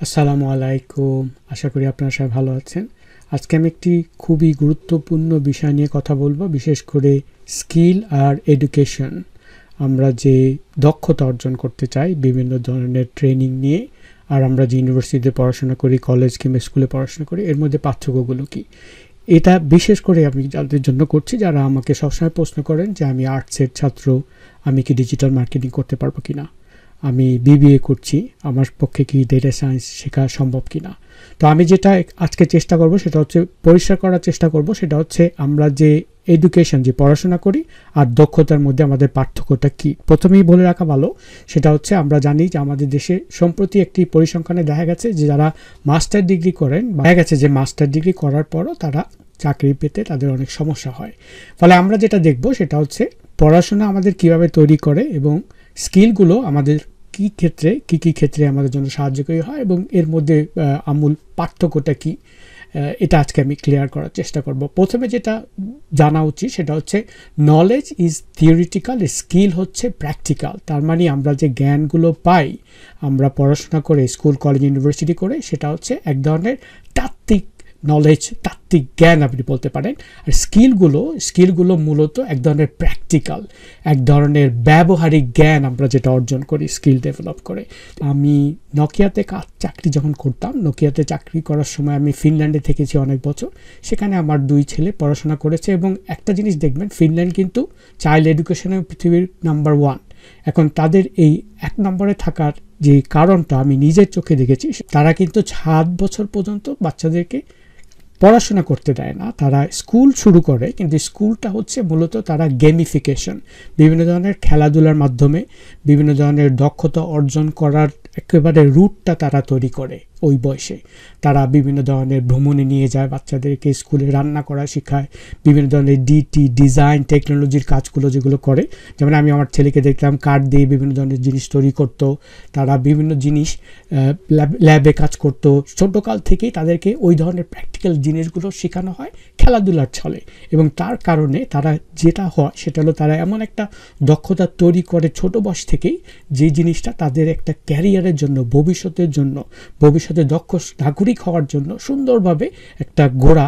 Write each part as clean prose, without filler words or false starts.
আসসালামু আলাইকুম। আশা করি আপনারা সবাই ভালো আছেন। আজকে আমি একটি খুবই গুরুত্বপূর্ণ বিষয় নিয়ে কথা বলবো, বিশেষ করে স্কিল আর এডুকেশন। আমরা যে দক্ষতা অর্জন করতে চাই বিভিন্ন ধরনের ট্রেনিং নিয়ে, আর আমরা যে ইউনিভার্সিটিতে পড়াশোনা করি, কলেজ কিংবা স্কুলে পড়াশোনা করি, এর মধ্যে পার্থক্যগুলো কী। এটা বিশেষ করে আমি যাদের জন্য করছি, যারা আমাকে সবসময় প্রশ্ন করেন যে আমি আর্টসের ছাত্র, আমি কি ডিজিটাল মার্কেটিং করতে পারবো কি না, আমি বিবিএ করছি, আমার পক্ষে কি ডেটা সায়েন্স শেখা সম্ভব কি না। তো আমি যেটা আজকে চেষ্টা করব সেটা হচ্ছে পরিষ্কার করার চেষ্টা করব, সেটা হচ্ছে আমরা যে এডুকেশন, যে পড়াশোনা করি আর দক্ষতার মধ্যে আমাদের পার্থক্যটা কি। প্রথমেই বলে রাখা ভালো, সেটা হচ্ছে আমরা জানি যে আমাদের দেশে সম্প্রতি একটি পরিসংখ্যানে দেখা গেছে যে যারা মাস্টার ডিগ্রি করেন, দেখা গেছে যে মাস্টার ডিগ্রি করার পরও তারা চাকরি পেতে তাদের অনেক সমস্যা হয়। ফলে আমরা যেটা দেখব সেটা হচ্ছে পড়াশোনা আমাদের কিভাবে তৈরি করে এবং স্কিলগুলো আমাদের কী ক্ষেত্রে আমাদের জন্য সাহায্যকারী হয় এবং এর মধ্যে আমূল পার্থক্যটা কী, এটা আজকে আমি ক্লিয়ার করার চেষ্টা করব। প্রথমে যেটা জানা উচিত সেটা হচ্ছে নলেজ ইজ থিওরিটিক্যাল, স্কিল হচ্ছে প্র্যাকটিক্যাল। তার মানে আমরা যে জ্ঞানগুলো পাই, আমরা পড়াশোনা করে স্কুল, কলেজ, ইউনিভার্সিটি করে, সেটা হচ্ছে এক ধরনের তাত্ত্বিক নলেজ, তাত্ত্বিক জ্ঞান আপনি বলতে পারেন। আর স্কিলগুলো মূলত এক ধরনের প্র্যাকটিক্যাল, এক ধরনের ব্যবহারিক জ্ঞান আমরা যেটা অর্জন করি স্কিল ডেভেলপ করে। আমি নোকিয়াতে চাকরি যখন করতাম, নোকিয়াতে চাকরি করার সময় আমি ফিনল্যান্ডে থেকেছি অনেক বছর। সেখানে আমার 2 ছেলে পড়াশোনা করেছে এবং একটা জিনিস দেখবেন, ফিনল্যান্ড কিন্তু চাইল্ড এডুকেশনে পৃথিবীর নাম্বার 1। এখন তাদের এই 1 নম্বরে থাকার যে কারণটা আমি নিজের চোখে দেখেছি, তারা কিন্তু 7 বছর পর্যন্ত বাচ্চাদেরকে পড়াশোনা করতে দেয় না। তারা স্কুল শুরু করে, কিন্তু স্কুলটা হচ্ছে মূলত তারা গেমিফিকেশন, বিভিন্ন ধরনের খেলাধুলার মাধ্যমে বিভিন্ন ধরনের দক্ষতা অর্জন করার একেবারে রুটটা তারা তৈরি করে। ওই বয়সে তারা বিভিন্ন ধরনের ভ্রমণে নিয়ে যায় বাচ্চাদেরকে, স্কুলে রান্না করা শেখায়, বিভিন্ন ধরনের ডিজাইন টেকনোলজির কাজগুলো যেগুলো করে। যেমন আমি আমার ছেলেকে দেখলাম কাঠ দিয়ে বিভিন্ন ধরনের জিনিস তৈরি করতো, তারা বিভিন্ন জিনিস ল্যাবে কাজ করতো। ছোটোকাল থেকেই তাদেরকে ওই ধরনের প্র্যাকটিক্যাল জিনিসগুলো শেখানো হয় খেলাধুলার ছলে, এবং তার কারণে তারা যেটা হয় সেটা হলো তারা এমন একটা দক্ষতা তৈরি করে ছোটো বয়স থেকেই, যে জিনিসটা তাদের একটা ক্যারিয়ারের জন্য, ভবিষ্যতে দক্ষ নাগরিক হওয়ার জন্য সুন্দরভাবে একটা গোড়া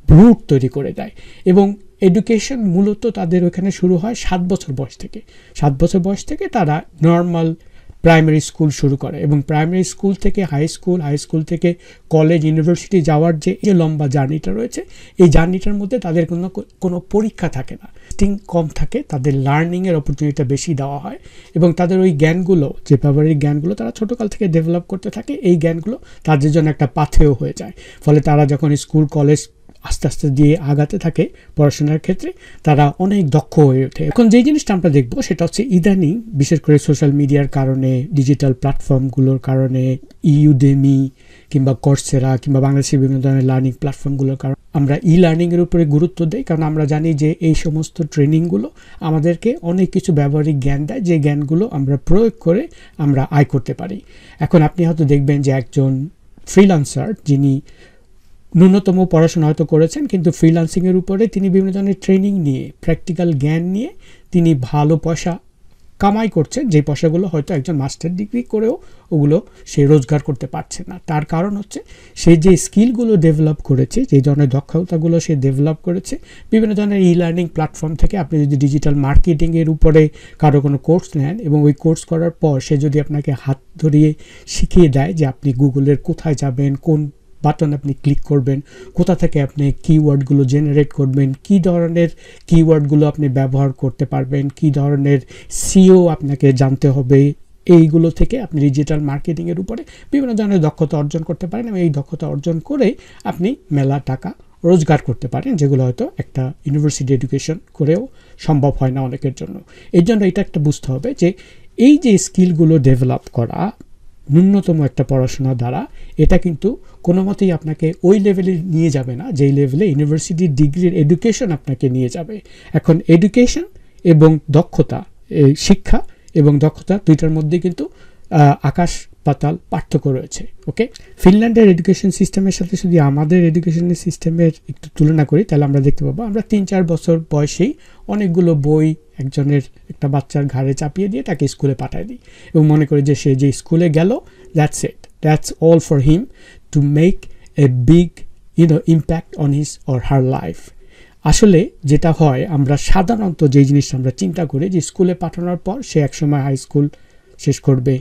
রুট তৈরি করে দেয়। এবং এডুকেশন মূলত তাদের ওখানে শুরু হয় 7 বছর বয়স থেকে। 7 বছর বয়স থেকে তারা নর্মাল প্রাইমারি স্কুল শুরু করে, এবং প্রাইমারি স্কুল থেকে হাই স্কুল থেকে কলেজ, ইউনিভার্সিটি যাওয়ার যে লম্বা জার্নিটা রয়েছে, এই জার্নিটার মধ্যে তাদের কোনো পরীক্ষা থাকে না, টেস্টিং কম থাকে, তাদের লার্নিংয়ের অপরচুনিটিটা বেশি দেওয়া হয়, এবং তাদের ওই জ্ঞানগুলো, যে ব্যবহারিক জ্ঞানগুলো তারা ছোটোকাল থেকে ডেভেলপ করতে থাকে, এই জ্ঞানগুলো তাদের জন্য একটা পাথেয় হয়ে যায়। ফলে তারা যখন স্কুল, কলেজ আস্তে আস্তে দিয়ে আগাতে থাকে পড়াশোনার ক্ষেত্রে, তারা অনেক দক্ষ হয়ে ওঠে। এখন যে জিনিসটা আমরা দেখবো সেটা হচ্ছে ইদানিং, বিশেষ করে সোশ্যাল মিডিয়ার কারণে, ডিজিটাল প্ল্যাটফর্মগুলোর কারণে, ইউডেমি কিংবা কোর্সেরা কিংবা বাংলাদেশের বিভিন্ন ধরনের লার্নিং প্ল্যাটফর্মগুলোর কারণে আমরা লার্নিংয়ের উপরে গুরুত্ব দিই, কারণ আমরা জানি যে এই সমস্ত ট্রেনিংগুলো আমাদেরকে অনেক কিছু ব্যবহারিক জ্ঞান দেয়, যে জ্ঞানগুলো আমরা প্রয়োগ করে আমরা আয় করতে পারি। এখন আপনি হয়তো দেখবেন যে একজন ফ্রিল্যান্সার, যিনি ন্যূনতম পড়াশোনা হয়তো করেছেন, কিন্তু ফ্রিল্যান্সিংয়ের উপরে তিনি বিভিন্ন ধরনের ট্রেনিং নিয়ে, প্র্যাকটিক্যাল জ্ঞান নিয়ে তিনি ভালো পয়সা কামাই করছেন, যে পয়সাগুলো হয়তো একজন মাস্টার ডিগ্রি করেও ওগুলো সে রোজগার করতে পারছে না। তার কারণ হচ্ছে সে যে স্কিলগুলো ডেভেলপ করেছে, যে ধরনের দক্ষতাগুলো সে ডেভেলপ করেছে বিভিন্ন ধরনের লার্নিং প্ল্যাটফর্ম থেকে। আপনি যদি ডিজিটাল মার্কেটিংয়ের উপরে কারো কোনো কোর্স নেন, এবং ওই কোর্স করার পর সে যদি আপনাকে হাত ধরিয়ে শিখিয়ে দেয় যে আপনি গুগলের কোথায় যাবেন, কোন বাটন আপনি ক্লিক করবেন, কোথা থেকে আপনি কিওয়ার্ডগুলো জেনারেট করবেন, কী ধরনের কিওয়ার্ডগুলো আপনি ব্যবহার করতে পারবেন, কী ধরনের সিও আপনাকে জানতে হবে, এইগুলো থেকে আপনি ডিজিটাল মার্কেটিংয়ের উপরে বিভিন্ন ধরনের দক্ষতা অর্জন করতে পারেন, এবং এই দক্ষতা অর্জন করে আপনি মেলা টাকা রোজগার করতে পারেন, যেগুলো হয়তো একটা ইউনিভার্সিটি এডুকেশন করেও সম্ভব হয় না অনেকের জন্য। এর জন্য এটা একটা বুঝতে হবে যে এই যে স্কিলগুলো ডেভেলপ করা ন্যূনতম একটা পড়াশোনা দ্বারা, এটা কিন্তু কোনো মতেই আপনাকে ওই লেভেলে নিয়ে যাবে না যেই লেভেলে ইউনিভার্সিটির ডিগ্রির এডুকেশন আপনাকে নিয়ে যাবে। এখন এডুকেশন এবং দক্ষতা, শিক্ষা এবং দক্ষতা দুইটার মধ্যে কিন্তু আকাশ পাতাল পার্থক্য রয়েছে। ওকে, ফিনল্যান্ডের এডুকেশন সিস্টেমের সাথে যদি আমাদের এডুকেশনের সিস্টেমের একটু তুলনা করি, তাহলে আমরা দেখতে পাবো আমরা 3-4 বছর বয়সেই অনেকগুলো বই একটা বাচ্চার ঘাড়ে চাপিয়ে দিয়ে তাকে স্কুলে পাঠিয়ে দিই, এবং মনে করি যে সে যে স্কুলে গেল, that's that's all for him to make a big impact on his or her life. আসলে যেটা হয়, আমরা সাধারণত যে জিনিসটা আমরা চিন্তা করি যে স্কুলে পাঠানোর পর সে একসময় হাই স্কুল শেষ করবে,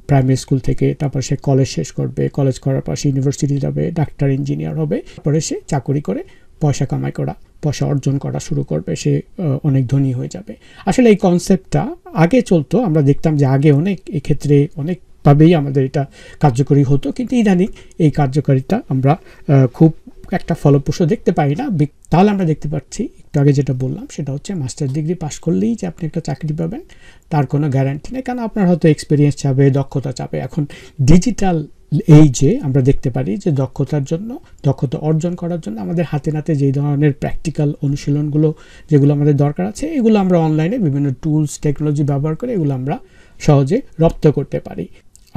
প্রাইমারি স্কুল থেকে, তারপর সে কলেজ শেষ করবে, কলেজ করার পর সে ইউনিভার্সিটি যাবে, ডাক্তার ইঞ্জিনিয়ার হবে, তারপরে সে চাকরি করে পয়সা কামাই করা, পয়সা অর্জন করা শুরু করবে, সে অনেক ধনী হয়ে যাবে। আসলে এই কনসেপ্টটা আগে চলতো, আমরা দেখতাম যে আগে অনেক এক্ষেত্রে অনেকভাবেই আমাদের এটা কার্যকরী হতো, কিন্তু ইদানিং এই কার্যকারিতা আমরা খুব একটা ফলপ্রসূ দেখতে পাই না। তাহলে আমরা দেখতে পাচ্ছি একটু আগে যেটা বললাম সেটা হচ্ছে মাস্টার ডিগ্রি পাস করলেই যে আপনি একটা চাকরি পাবেন তার কোনো গ্যারান্টি নেই, কারণ আপনার হয়তো এক্সপিরিয়েন্স চাবে, দক্ষতা চাবে। এখন ডিজিটাল এই যে আমরা দেখতে পারি যে দক্ষতা অর্জন করার জন্য আমাদের হাতে নাতে যেই ধরনের প্র্যাকটিক্যাল অনুশীলনগুলো যেগুলো আমাদের দরকার আছে, এগুলো আমরা অনলাইনে বিভিন্ন টুলস টেকনোলজি ব্যবহার করে এগুলো আমরা সহজে রপ্ত করতে পারি।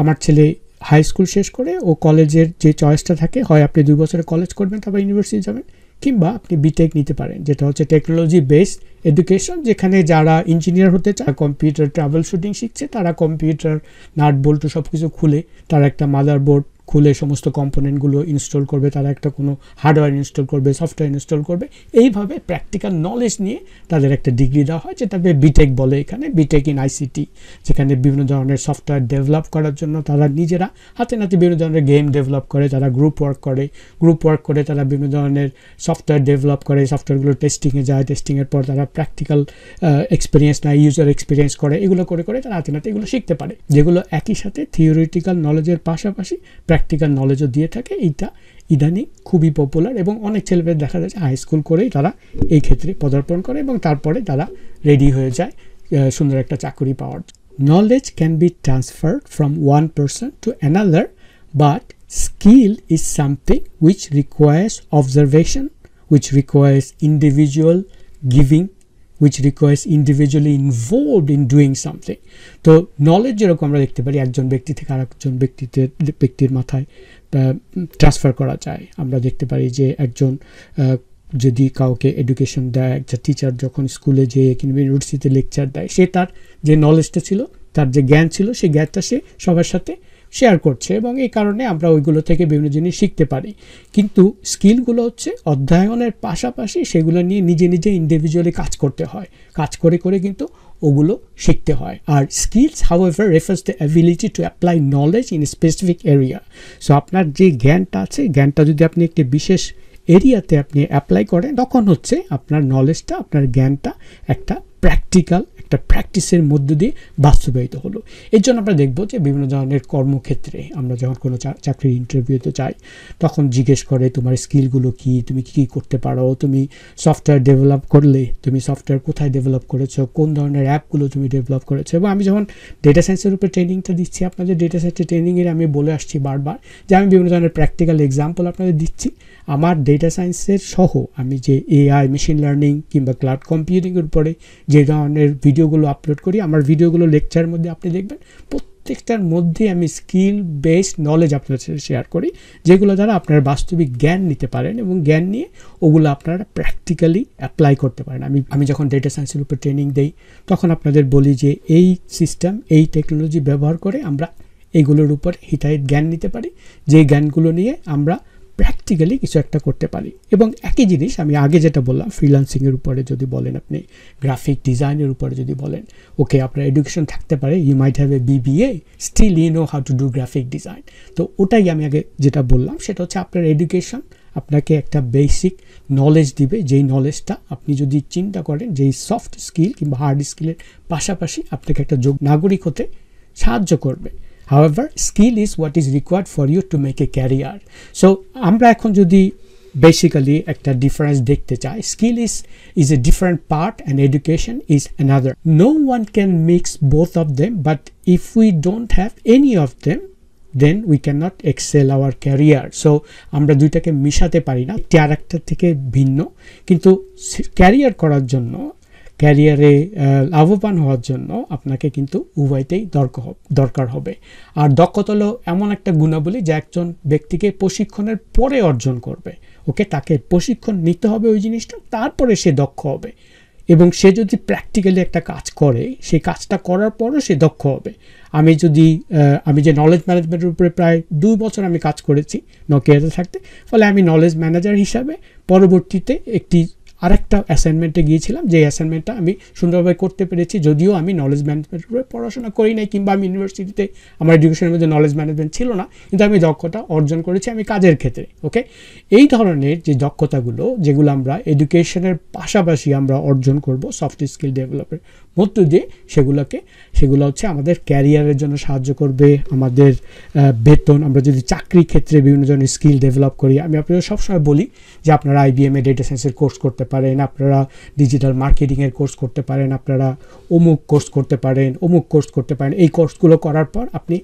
আমার ছেলে হাই স্কুল শেষ করে ও কলেজের যে চয়েসটা থাকে, হয় আপনি 2 বছরে কলেজ করবেন তারপর ইউনিভার্সিটি যাবেন, কিংবা আপনি বিটেক নিতে পারেন, যেটা হচ্ছে টেকনোলজি বেসড এডুকেশন, যেখানে যারা ইঞ্জিনিয়ার হতে চায়, কম্পিউটার ট্রাভেল শুটিং শিখছে, তারা কম্পিউটার নাট বল্টু সব কিছু খুলে তারা একটা মাদারবোর্ড খুলে সমস্ত কম্পোনেন্টগুলো ইনস্টল করবে, তারা একটা কোনো হার্ডওয়্যার ইনস্টল করবে, সফটওয়্যার ইনস্টল করবে, এইভাবে প্র্যাকটিক্যাল নলেজ নিয়ে তাদের একটা ডিগ্রি দেওয়া হয়, যেটাকে বিটেক বলে এখানে, বিটেক ইন আইসিটি, যেখানে বিভিন্ন ধরনের সফটওয়্যার ডেভেলপ করার জন্য তারা নিজেরা হাতে নাতে বিভিন্ন ধরনের গেম ডেভেলপ করে, তারা গ্রুপ ওয়ার্ক করে তারা বিভিন্ন ধরনের সফটওয়্যার ডেভেলপ করে, সফটওয়্যারগুলো টেস্টিংয়ে যায়, টেস্টিংয়ের পর তারা প্র্যাকটিক্যাল এক্সপিরিয়েন্স নেয়, ইউজার এক্সপিরিয়েন্স করে, এগুলো করে তারা হাতে নাতে এগুলো শিখতে পারে, যেগুলো একই সাথে থিওরিটিক্যাল নলেজের পাশাপাশি প্র্যাকটিক্যাল নলেজও দিয়ে থাকে। এইটা ইদানিং খুবই পপুলার এবং অনেক ছেলেমেয়ে দেখা যাচ্ছে হাই স্কুল করেই তারা এই ক্ষেত্রে পদার্পণ করে এবং তারপরে তারা রেডি হয়ে যায় সুন্দর একটা চাকরি পাওয়ার। Knowledge can be transferred from one person to another, but skill is something which requires observation, which requires individual giving, which requires individually involved in doing something. তো নলেজ যেরকম আমরা দেখতে পারি একজন ব্যক্তি থেকে আরেকজন ব্যক্তির মাথায় ট্রান্সফার করা যায়, আমরা দেখতে পারি যে একজন যদি কাউকে এডুকেশন দেয়, একটা টিচার যখন স্কুলে যেয়ে কিংবা ইউনিভার্সিটিতে লেকচার দেয়, সে তার যে নলেজটা ছিল, তার যে জ্ঞান ছিল, সেই জ্ঞানটা সে সবার সাথে শেয়ার করছে এবং এই কারণে আমরা ওইগুলো থেকে বিভিন্ন জিনিস শিখতে পারি। কিন্তু স্কিলগুলো হচ্ছে অধ্যয়নের পাশাপাশি সেগুলো নিয়ে নিজে ইন্ডিভিজুয়ালি কাজ করতে হয়, কাজ করে কিন্তু ওগুলো শিখতে হয়। আর skills however refers the ability to apply knowledge in specific area. So আপনার যে জ্ঞানটা আছে, জ্ঞানটা যদি আপনি একটি বিশেষ এরিয়াতে আপনি অ্যাপ্লাই করেন, তখন হচ্ছে আপনার নলেজটা, আপনার জ্ঞানটা একটা প্র্যাকটিসের মধ্য দিয়ে বাস্তবায়িত হলো। এর জন্য আমরা দেখব যে বিভিন্ন ধরনের কর্মক্ষেত্রে আমরা যখন কোনো চাকরির ইন্টারভিউতে যাই, তখন জিজ্ঞেস করে তোমার স্কিলগুলো কি, তুমি কী করতে পারো, তুমি সফটওয়্যার ডেভেলপ করলে তুমি সফটওয়্যার কোথায় ডেভেলপ করেছো, কোন ধরনের অ্যাপগুলো তুমি ডেভেলপ করেছো। এবং আমি যখন ডেটা সায়েন্সের উপরে ট্রেনিংটা দিচ্ছি, আপনাদের ডেটা সায়েন্সের ট্রেনিংয়ের আমি বলে আসছি বারবার যে আমি বিভিন্ন ধরনের প্র্যাকটিক্যাল এক্সাম্পল আপনাদের দিচ্ছি। আমার ডেটা সায়েন্সের সহ আমি যে এআই, মেশিন লার্নিং কিংবা ক্লাউড কম্পিউটিংয়ের উপরে যে ধরনের ভিডিওগুলো আপলোড করি, আমার ভিডিওগুলো লেকচারের মধ্যে আপনি দেখবেন প্রত্যেকটার মধ্যে আমি স্কিল বেসড নলেজ আপনাদের সাথে শেয়ার করি, যেগুলো দ্বারা আপনারা বাস্তবিক জ্ঞান নিতে পারেন এবং জ্ঞান নিয়ে ওগুলো আপনারা প্র্যাকটিক্যালি অ্যাপ্লাই করতে পারেন। আমি যখন ডেটা সায়েন্সের উপর ট্রেনিং দেই, তখন আপনাদের বলি যে এই সিস্টেম, এই টেকনোলজি ব্যবহার করে আমরা এগুলোর উপর হিতাহিত জ্ঞান নিতে পারি, যে জ্ঞানগুলো নিয়ে আমরা প্র্যাকটিক্যালি কিছু একটা করতে পারি। এবং একই জিনিস আমি আগে যেটা বললাম, ফ্রিল্যান্সিংয়ের উপরে যদি বলেন, আপনি গ্রাফিক ডিজাইনের উপরে যদি বলেন, ওকে আপনার এডুকেশন থাকতে পারে, you might have a BBA, still you know how to do graphic design. তো ওটাই আমি আগে যেটা বললাম, সেটা হচ্ছে আপনার এডুকেশন আপনাকে একটা বেসিক নলেজ দিবে, যেই নলেজটা আপনি যদি চিন্তা করেন যেই সফট স্কিল কিংবা হার্ড স্কিলের পাশাপাশি আপনাকে একটা যোগ্য নাগরিক হতে সাহায্য করবে। However, skill is what is required for you to make a career. So, আমরা এখন যদি basically একটা difference দেখতে চাই, skill is a different part and education is another. No one can mix both of them, but if we don't have any of them, then we cannot excel our career. So, আমরা দুইটাকে মিশাতে পারি না, আরেকটা থেকে ভিন্ন। কিন্তু career করার জন্য, ক্যারিয়ারে লাভবান হওয়ার জন্য আপনাকে কিন্তু উভয়তেই দরকার হবে। আর দক্ষতা হলো এমন একটা গুণাবলী যা একজন ব্যক্তিকে প্রশিক্ষণের পরে অর্জন করবে। ওকে, তাকে প্রশিক্ষণ নিতে হবে ওই জিনিসটা, তারপরে সে দক্ষ হবে। এবং সে যদি প্র্যাকটিক্যালি একটা কাজ করে, সেই কাজটা করার পরও সে দক্ষ হবে। আমি যে নলেজ ম্যানেজমেন্টের উপরে প্রায় 2 বছর আমি কাজ করেছি নকিয়াতে থাকতে, ফলে আমি নলেজ ম্যানেজার হিসাবে পরবর্তীতে আরেকটা অ্যাসাইনমেন্টে গিয়েছিলাম, যে অ্যাসাইনমেন্টটা আমি সুন্দরভাবে করতে পেরেছি, যদিও আমি নলেজ ম্যানেজমেন্টের উপরে পড়াশোনা করি নাই, কিংবা আমি ইউনিভার্সিটিতে আমার এডুকেশনের মধ্যে নলেজ ম্যানেজমেন্ট ছিল না, কিন্তু আমি দক্ষতা অর্জন করেছি আমি কাজের ক্ষেত্রে। ওকে, এই ধরনের যে দক্ষতাগুলো যেগুলো আমরা এডুকেশনের পাশাপাশি আমরা অর্জন করব সফট স্কিল ডেভেলপের মধ্য দিয়ে, সেগুলো হচ্ছে আমাদের ক্যারিয়ারের জন্য সাহায্য করবে। আমাদের বেতন, আমরা যদি চাকরি ক্ষেত্রে বিভিন্ন ধরনের স্কিল ডেভেলপ করি, আমি আপনাদের সবসময় বলি যে আপনারা IBM-এ ডেটা সায়েন্সের কোর্স করতে পারেন, আপনারা ডিজিটাল মার্কেটিংয়ের কোর্স করতে পারেন, আপনারা অমুক কোর্স করতে পারেন। এই কোর্সগুলো করার পর আপনি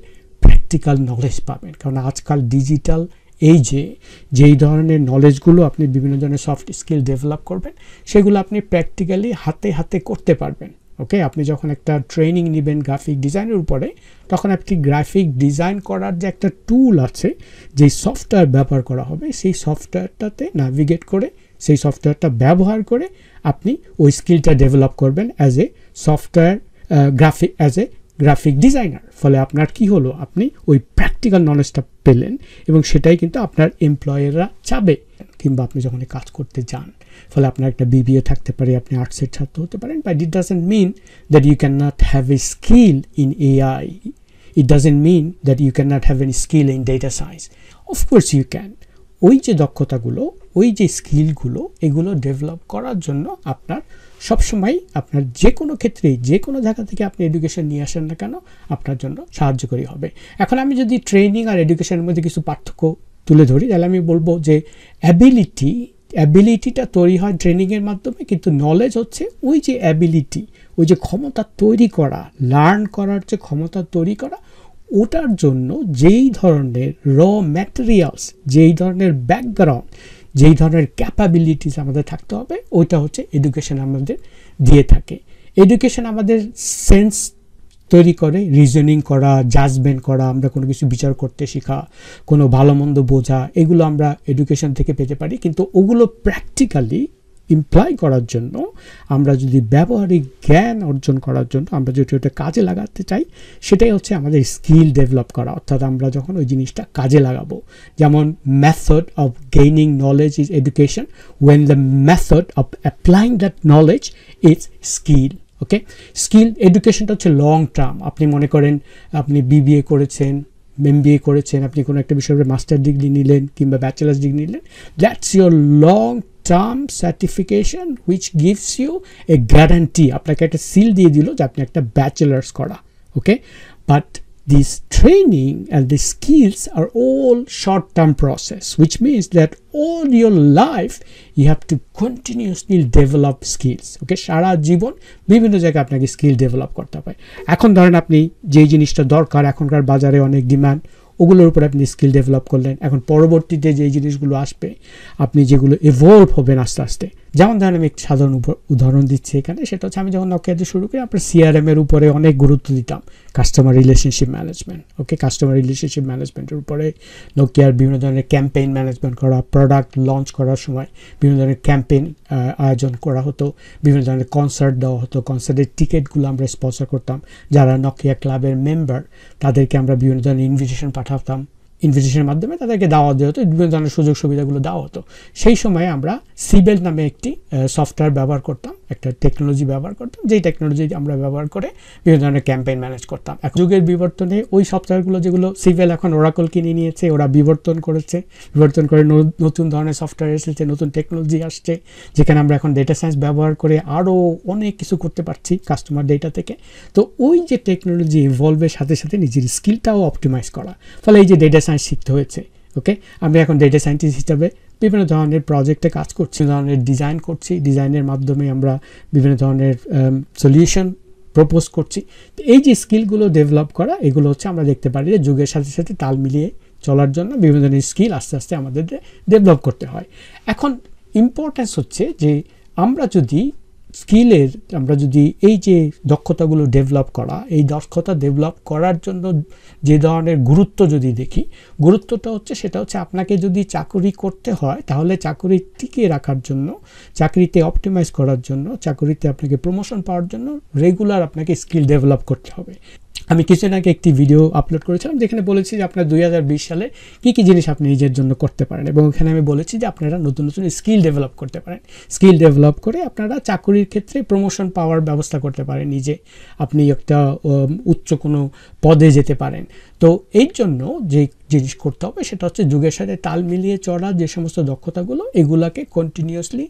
প্র্যাকটিক্যাল নলেজ পাবেন, কারণ আজকাল ডিজিটাল যেই ধরনের নলেজগুলো আপনি বিভিন্ন ধরনের সফট স্কিল ডেভেলপ করবেন, সেগুলো আপনি প্র্যাকটিক্যালি হাতে করতে পারবেন। ওকে, আপনি যখন একটা ট্রেনিং নেবেন গ্রাফিক ডিজাইনের উপরে, তখন আপনি গ্রাফিক ডিজাইন করার যে একটা টুল আছে, যেই সফটওয়্যার ব্যবহার করা হবে, সেই সফটওয়্যারটাতে ন্যাভিগেট করে, সেই সফটওয়্যারটা ব্যবহার করে আপনি ওই স্কিলটা ডেভেলপ করবেন অ্যাজ এ গ্রাফিক ডিজাইনার। ফলে আপনার কি হলো, আপনি ওই প্র্যাকটিক্যাল নলেজটা পেলেন, এবং সেটাই কিন্তু আপনার এমপ্লয়াররা চাবে, কিংবা আপনি যখন কাজ করতে যান। ফলে আপনার একটা BBA থাকতে পারে, আপনি আর্টসের ছাত্র হতে পারেন, but it doesn't mean that you cannot have a skill in AI. It doesn't mean that you cannot have any skill in data science. Of course you can. ওই যে দক্ষতাগুলো, ওই যে স্কিলগুলো, এগুলো ডেভেলপ করার জন্য আপনার সবসময় আপনার যে কোনো ক্ষেত্রে, যে কোনো জায়গা থেকে আপনি এডুকেশন নিয়ে আসেন না কেন, আপনার জন্য সাহায্যকারী হবে। এখন আমি যদি ট্রেনিং আর এডুকেশনের মধ্যে কিছু পার্থক্য তুলে ধরি, তাহলে আমি বলবো যে অ্যাবিলিটিটা তৈরি হয় ট্রেনিংয়ের মাধ্যমে, কিন্তু নলেজ হচ্ছে ওই যে অ্যাবিলিটি, ওই যে ক্ষমতা তৈরি করা, লার্ন করার যে ক্ষমতা তৈরি করা, ওটার জন্য যেই ধরনের ম্যাটেরিয়ালস, যেই ধরনের ব্যাকগ্রাউন্ড, যেই ধরনের ক্যাপাবিলিটিস আমাদের থাকতে হবে, ওইটা হচ্ছে এডুকেশন আমাদের দিয়ে থাকে। এডুকেশন আমাদের সেন্স তৈরি করে, রিজনিং করা, জাজমেন্ট করা, আমরা কোনো কিছু বিচার করতে শেখা, কোনো ভালো মন্দ বোঝা, এগুলো আমরা এডুকেশন থেকে পেতে পারি। কিন্তু ওগুলো প্র্যাকটিক্যালি ইমপ্লয় করার জন্য, আমরা যদি ব্যবহারিক জ্ঞান অর্জন করার জন্য আমরা যদি ওটা কাজে লাগাতে চাই, সেটাই হচ্ছে আমাদের স্কিল ডেভেলপ করা। অর্থাৎ আমরা যখন ওই জিনিসটা কাজে লাগাবো, যেমন method of gaining knowledge is education, when the method of applying that knowledge is skill. Okay, skill এডুকেশনটা হচ্ছে লং টার্ম। আপনি মনে করেন আপনি BBA করেছেন, MBA করেছেন, আপনি কোনো একটা বিষয়ে মাস্টার ডিগ্রি নিলেন কিংবা ব্যাচেলার্স ডিগ্রি নিলেন, that's your long term certification which gives you a guarantee. আপনাকে একটা সিল দিয়ে দিল যে আপনি একটা ব্যাচেলার্স করা। ওকে, but this training and the skills are all short-term process, which means that all your life you have to continuously develop skills. Okay, সারা জীবন বিভিন্ন জায়গায় আপনাকে স্কিল ডেভেলপ করতে হবে। এখন ধরেন আপনি যেই জিনিসটা দরকার, এখনকার বাজারে অনেক ডিমান্ড, ওগুলোর উপর আপনি স্কিল ডেভেলপ করলেন। এখন পরবর্তীতে যেই জিনিসগুলো আসবে, আপনি যেগুলো ইভলভ হবেন আস্তে আস্তে, যেমন ধরেন আমি একটা সাধারণ উদাহরণ দিচ্ছি এখানে, সেটা হচ্ছে আমি যখন নকিয়াতে শুরু করি, আমরা CRM এর উপরে অনেক গুরুত্ব দিতাম, কাস্টমার রিলেশনশিপ ম্যানেজমেন্ট। ওকে, কাস্টমার রিলেশনশিপ ম্যানেজমেন্টের উপরে নকিয়ার বিভিন্ন ধরনের ক্যাম্পেইন ম্যানেজমেন্ট করা, প্রোডাক্ট লঞ্চ করার সময় বিভিন্ন ধরনের ক্যাম্পেইন আয়োজন করা হতো, বিভিন্ন ধরনের কনসার্ট দেওয়া হতো, কনসার্টের টিকিটগুলো আমরা স্পন্সর করতাম। যারা নকিয়া ক্লাবের মেম্বার, তাদেরকে আমরা বিভিন্ন ধরনের ইনভিটেশন পাঠাতাম, ইনভিটেশনের মাধ্যমে তাদেরকে দেওয়া দেওয়া হতো, বিভিন্ন ধরনের সুযোগ সুবিধাগুলো দেওয়া হতো। সেই সময় আমরা সিবেল নামে একটি সফটওয়্যার ব্যবহার করতাম, একটা টেকনোলজি ব্যবহার করতাম, যেই টেকনোলজি আমরা ব্যবহার করে বিভিন্ন ধরনের ক্যাম্পেইন ম্যানেজ করতাম। এক যুগের বিবর্তনে ওই সফটওয়্যারগুলো, যেগুলো সিবেল এখন ওরাকল কিনে নিয়েছে, ওরা বিবর্তন করে নতুন ধরনের সফটওয়্যার এসেছে, নতুন টেকনোলজি আসছে, যেখানে আমরা এখন ডেটা সায়েন্স ব্যবহার করে আরও অনেক কিছু করতে পারছি কাস্টমার ডেটা থেকে। তো ওই যে টেকনোলজি ইভলভের সাথে সাথে নিজের স্কিলটাও অপটিমাইজ করা, ফলে এই যে ডেটা সায়েন্স শিখতে হয়েছে। ওকে, আমি এখন ডেটা সায়েন্টিস্ট হিসাবে বিভিন্ন ধরনের প্রজেক্টে কাজ করছি, ধরনের ডিজাইন করছি, ডিজাইনের মাধ্যমে আমরা বিভিন্ন ধরনের সলিউশন প্রপোজ করছি। তো এই যে স্কিলগুলো ডেভেলপ করা, এগুলো হচ্ছে আমরা দেখতে পারি যে যুগের সাথে সাথে তাল মিলিয়ে চলার জন্য বিভিন্ন ধরনের স্কিল আস্তে আস্তে আমাদের ডেভেলপ করতে হয়। এখন ইম্পর্টেন্স হচ্ছে যে আমরা যদি স্কিলের আমরা যদি এই যে দক্ষতাগুলো ডেভেলপ করা, এই দক্ষতা ডেভেলপ করার জন্য যে ধরনের গুরুত্ব যদি দেখি, গুরুত্বটা হচ্ছে সেটা হচ্ছে আপনাকে যদি চাকরি করতে হয় তাহলে চাকরি টিকিয়ে রাখার জন্য, চাকরিতে অপটিমাইজ করার জন্য, চাকরিতে আপনাকে প্রমোশন পাওয়ার জন্য রেগুলার আপনাকে স্কিল ডেভেলপ করতে হবে। আমি কিছুদিন আগে একটি ভিডিও আপলোড করেছিলাম যেখানে বলেছি যে আপনার 2020 সালে কী জিনিস আপনি নিজের জন্য করতে পারেন, এবং এখানে আমি বলেছি যে আপনারা নতুন নতুন স্কিল ডেভেলপ করতে পারেন। স্কিল ডেভেলপ করে আপনারা চাকরির ক্ষেত্রে প্রমোশন পাওয়ার ব্যবস্থা করতে পারেন, নিজে আপনি একটা উচ্চ কোনো পদে যেতে পারেন। তো এই জন্য যে জিনিস করতে হবে সেটা হচ্ছে যুগের সাথে তাল মিলিয়ে চলা যে সমস্ত দক্ষতাগুলো, এগুলাকে কন্টিনিউয়াসলি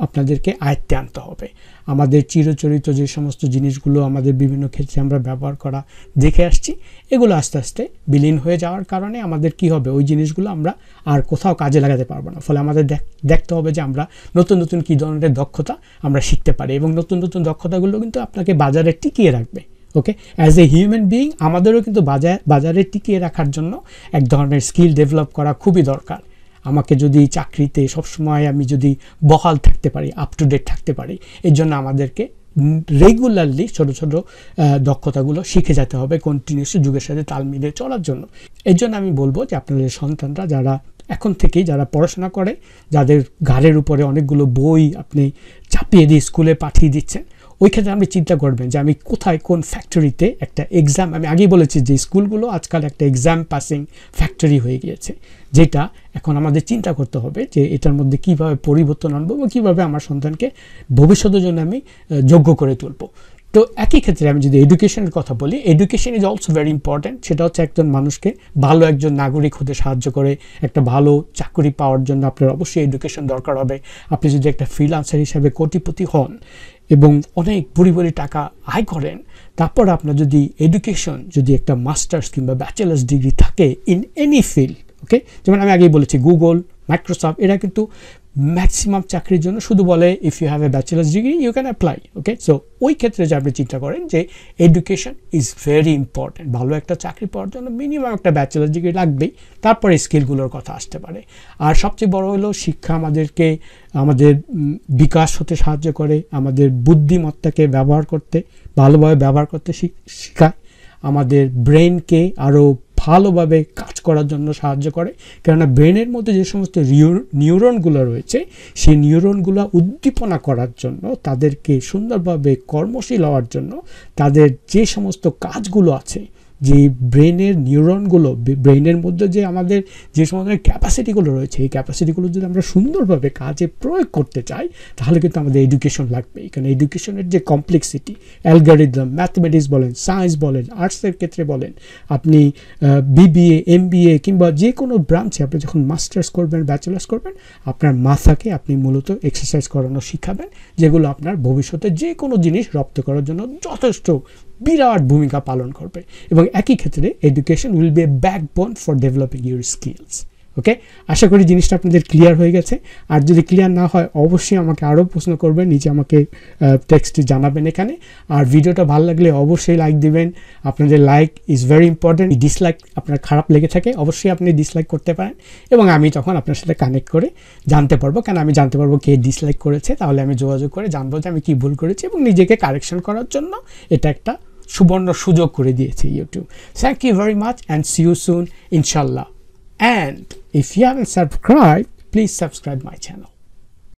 আপনাদেরকে আয়ত্তে আনতে হবে। আমাদের চিরচরিত যে সমস্ত জিনিসগুলো আমাদের বিভিন্ন ক্ষেত্রে আমরা ব্যবহার করা দেখে আসছি, এগুলো আস্তে আস্তে বিলীন হয়ে যাওয়ার কারণে আমাদের কি হবে, ওই জিনিসগুলো আমরা আর কোথাও কাজে লাগাতে পারবো না। ফলে আমাদের দেখতে হবে যে আমরা নতুন নতুন কী ধরনের দক্ষতা আমরা শিখতে পারি, এবং নতুন নতুন দক্ষতাগুলো কিন্তু আপনাকে বাজারে টিকিয়ে রাখবে। ওকে, অ্যাজ এ হিউম্যান বিইং আমাদেরও কিন্তু বাজারে টিকিয়ে রাখার জন্য এক ধরনের স্কিল ডেভেলপ করা খুবই দরকার। আমাকে যদি চাকরিতে সবসময় আমি যদি বহাল থাকতে পারি, আপ টু ডেট থাকতে পারি, এর জন্য আমাদেরকে রেগুলারলি ছোটো ছোটো দক্ষতাগুলো শিখে যেতে হবে কন্টিনিউসলি যুগের সাথে তাল মিলিয়ে চলার জন্য। এর জন্য আমি বলবো যে আপনাদের সন্তানরা যারা এখন থেকেই যারা পড়াশোনা করে, যাদের ঘাড়ের উপরে অনেকগুলো বই আপনি চাপিয়ে দিয়ে স্কুলে পাঠিয়ে দিচ্ছেন, ওই ক্ষেত্রে আপনি চিন্তা করবেন যে আমি কোথায় কোন ফ্যাক্টরিতে একটা এক্সাম, আমি আগেই বলেছি যে স্কুলগুলো আজকাল একটা এক্সাম পাসিং ফ্যাক্টরি হয়ে গিয়েছে, যেটা এখন আমাদের চিন্তা করতে হবে যে এটার মধ্যে কীভাবে পরিবর্তন আনবো এবং কীভাবে আমার সন্তানকে ভবিষ্যতের জন্য আমি যোগ্য করে তুলব। তো একই ক্ষেত্রে আমি যদি এডুকেশনের কথা বলি, education is also very important. সেটা হচ্ছে একজন মানুষকে ভালো একজন নাগরিক হতে সাহায্য করে। একটা ভালো চাকরি পাওয়ার জন্য আপনার অবশ্যই এডুকেশন দরকার হবে। আপনি যদি একটা ফ্রিল্যান্সার হিসাবে কোটিপতি হন এবং অনেক বুড়ি টাকা আয় করেন, তারপর আপনার যদি এডুকেশন, যদি একটা মাস্টার্স কিংবা ব্যাচেলার্স ডিগ্রি থাকে ইন এনি ফিল্ড, ওকে, যেমন আমি আগেই বলেছি গুগল, মাইক্রোসফট, এরা কিন্তু ম্যাক্সিমাম চাকরির জন্য শুধু বলে if you have a bachelors degree you can apply. Okay, so ওই ক্ষেত্রে যে আপনি চিন্তা করেন যে এডুকেশন ইজ ভেরি ইম্পর্ট্যান্ট। ভালো একটা চাকরি পাওয়ার জন্য মিনিমাম একটা ব্যাচেলার্স ডিগ্রি লাগবেই, তারপরে স্কিলগুলোর কথা আসতে পারে। আর সবচেয়ে বড় হলো শিক্ষা আমাদেরকে আমাদের বিকাশ হতে সাহায্য করে, আমাদের বুদ্ধিমত্তাকে ব্যবহার করতে, ভালোভাবে ব্যবহার করতে শেখায়, আমাদের ব্রেনকে আরও ভালোভাবে কাজ করার জন্য সাহায্য করে। কেননা ব্রেনের মধ্যে যে সমস্ত নিউরনগুলো রয়েছে, সেই নিউরনগুলো উদ্দীপনা করার জন্য, তাদেরকে সুন্দরভাবে কর্মশীল হওয়ার জন্য, তাদের যে সমস্ত কাজগুলো আছে, যে ব্রেনের নিউরনগুলো, ব্রেনের মধ্যে যে আমাদের যে সমস্ত ক্যাপাসিটিগুলো রয়েছে, এই ক্যাপাসিটিগুলো যদি আমরা সুন্দরভাবে কাজে প্রয়োগ করতে চাই, তাহলে কিন্তু আমাদের এডুকেশন লাগবে। কারণ এডুকেশনের যে কমপ্লেক্সিটি, অ্যালগরিদম, ম্যাথমেটিক্স বলেন, সায়েন্স বলেন, আর্টসের ক্ষেত্রে বলেন, আপনি বিবিএ, এমবিএ কিংবা যে কোনো ব্রাঞ্চে আপনি যখন মাস্টার্স করবেন, ব্যাচেলার্স করবেন, আপনার মাথাকে আপনি মূলত এক্সারসাইজ করানো শিখাবেন, যেগুলো আপনার ভবিষ্যতে যে কোনো জিনিস রপ্ত করার জন্য যথেষ্ট বিরাট ভূমিকা পালন করবে। এবং একই ক্ষেত্রে education will be a backbone for developing your skills. Okay, আশা করি জিনিসটা আপনাদের ক্লিয়ার হয়ে গেছে। আর যদি ক্লিয়ার না হয় অবশ্যই আমাকে আরও প্রশ্ন করবেন, নিচে আমাকে টেক্সটে জানাবেন এখানে। আর ভিডিওটা ভালো লাগলে অবশ্যই লাইক দিবেন। আপনাদের like is very important. Dislike আপনার খারাপ লেগে থাকে অবশ্যই আপনি ডিসলাইক করতে পারেন, এবং আমি তখন আপনার সাথে কানেক্ট করে জানতে পারবো, কেন আমি জানতে পারবো কে ডিসলাইক করেছে, তাহলে আমি যোগাযোগ করে জানবো যে আমি কী ভুল করেছি, এবং নিজেকে কারেকশন করার জন্য এটা একটা সুবর্ণ সুযোগ করে দিয়েছে YouTube. Thank you very much and see you soon ইনশাল্লাহ। And if you haven't subscribed, please subscribe my channel.